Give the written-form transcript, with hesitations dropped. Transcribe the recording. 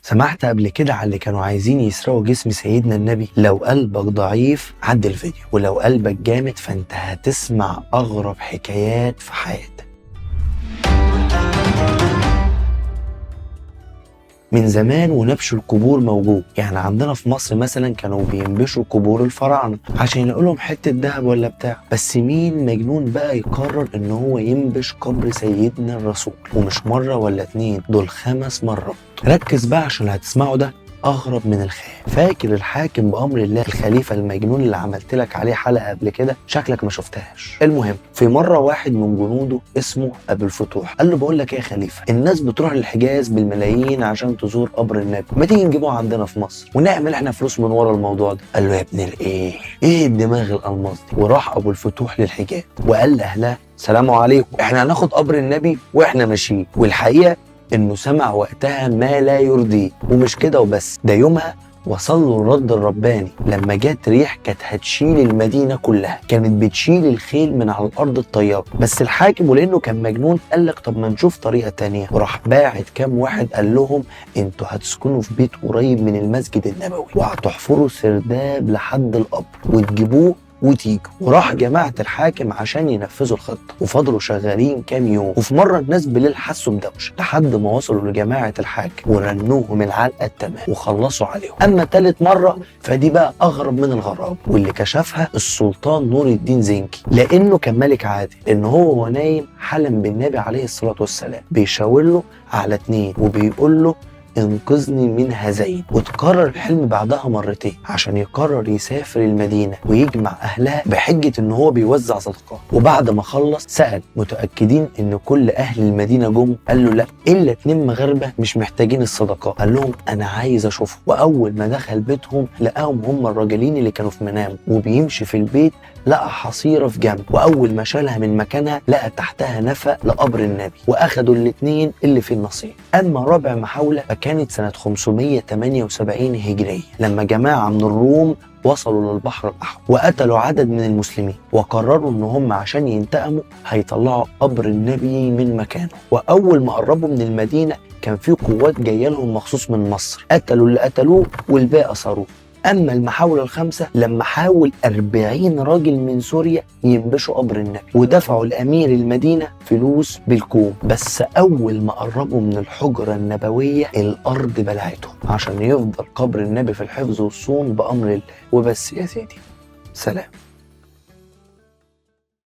سمعت قبل كده على اللي كانوا عايزين يسرقوا جسم سيدنا النبي؟ لو قلبك ضعيف عدي الفيديو، ولو قلبك جامد فانت هتسمع اغرب حكايات في حياتك. من زمان ونبش القبور موجود، يعني عندنا في مصر مثلا كانوا بينبشوا قبور الفراعنه عشان يلاقوا لهم حته ذهب ولا بتاع. بس مين مجنون بقى يقرر ان هو ينبش قبر سيدنا الرسول؟ ومش مره ولا اتنين، دول 5 مرات. ركز بقى عشان هتسمعوا ده اغرب من الخيال. فاكر الحاكم بامر الله الخليفه المجنون اللي عملت لك عليه حلقه قبل كده؟ شكلك ما شفتهاش. المهم، في مره واحد من جنوده اسمه ابو الفتوح قال له بقول لك ايه يا خليفه، الناس بتروح للحجاز بالملايين عشان تزور قبر النبي، ما تيجي نجيبه عندنا في مصر ونعمل احنا فلوس من ورا الموضوع ده؟ قال له يا ابن الايه، ايه الدماغ الالماس دي؟ وراح ابو الفتوح للحجاز وقال لاهلها سلام عليكم، احنا هناخد قبر النبي واحنا ماشيين. والحقيقه انه سمع وقتها ما لا يرضيه. ومش كده وبس، ده يومها وصل له الرد الرباني لما جت ريح كانت هتشيل المدينه كلها، كانت بتشيل الخيل من على الارض الطياره. بس الحاكم ولانه كان مجنون قال لك طب ما نشوف طريقه تانية، وراح باعت كام واحد قال لهم انتوا هتسكنوا في بيت قريب من المسجد النبوي وهتحفروا سرداب لحد القبر وتجيبوه وتيجوا. وراح جماعة الحاكم عشان ينفذوا الخطة، وفضلوا شغالين كام يوم. وفي مرة الناس بالليل حسوا بدوشة لحد ما وصلوا لجماعة الحاكم ورنوهم العلقة التمام وخلصوا عليهم. أما تالت مرة فدي بقى أغرب من الغراب، واللي كشفها السلطان نور الدين زنكي، لأنه كان ملك عادل. إن هو نايم حلم بالنبي عليه الصلاة والسلام بيشاور له على 2 وبيقول له انقذني من هذين. وتكرر الحلم بعدها مرتين عشان يقرر يسافر المدينة ويجمع أهلها بحجة إن هو بيوزع صدقات. وبعد ما خلص سأل متأكدين إن كل أهل المدينة جم؟ قال له لا، إلا 2 مغاربة مش محتاجين الصدقات. قال لهم أنا عايز أشوفهم. وأول ما دخل بيتهم لقاهم هم الراجلين اللي كانوا في منامه، وبيمشي في البيت لقى حصيرة في جنب، وأول ما شالها من مكانها لقى تحتها نفق لقبر النبي، وأخدوا ال2 اللي في النصيب. أما رابع محاولة فكانت سنة 578 هجرية لما جماعة من الروم وصلوا للبحر الأحمر وقتلوا عدد من المسلمين، وقرروا إن هم عشان ينتقموا هيطلعوا قبر النبي من مكانه. وأول ما قربوا من المدينة كان في قوات جاية لهم مخصوص من مصر، قتلوا اللي قتلوه والباقي أسروه. أما المحاولة الخامسة لما حاول 40 راجل من سوريا ينبشوا قبر النبي، ودفعوا لأمير المدينة فلوس بالكوم. بس أول ما قربوا من الحجرة النبوية الأرض بلعتهم عشان يفضل قبر النبي في الحفظ والصون بأمر الله. وبس يا سيدي، سلام.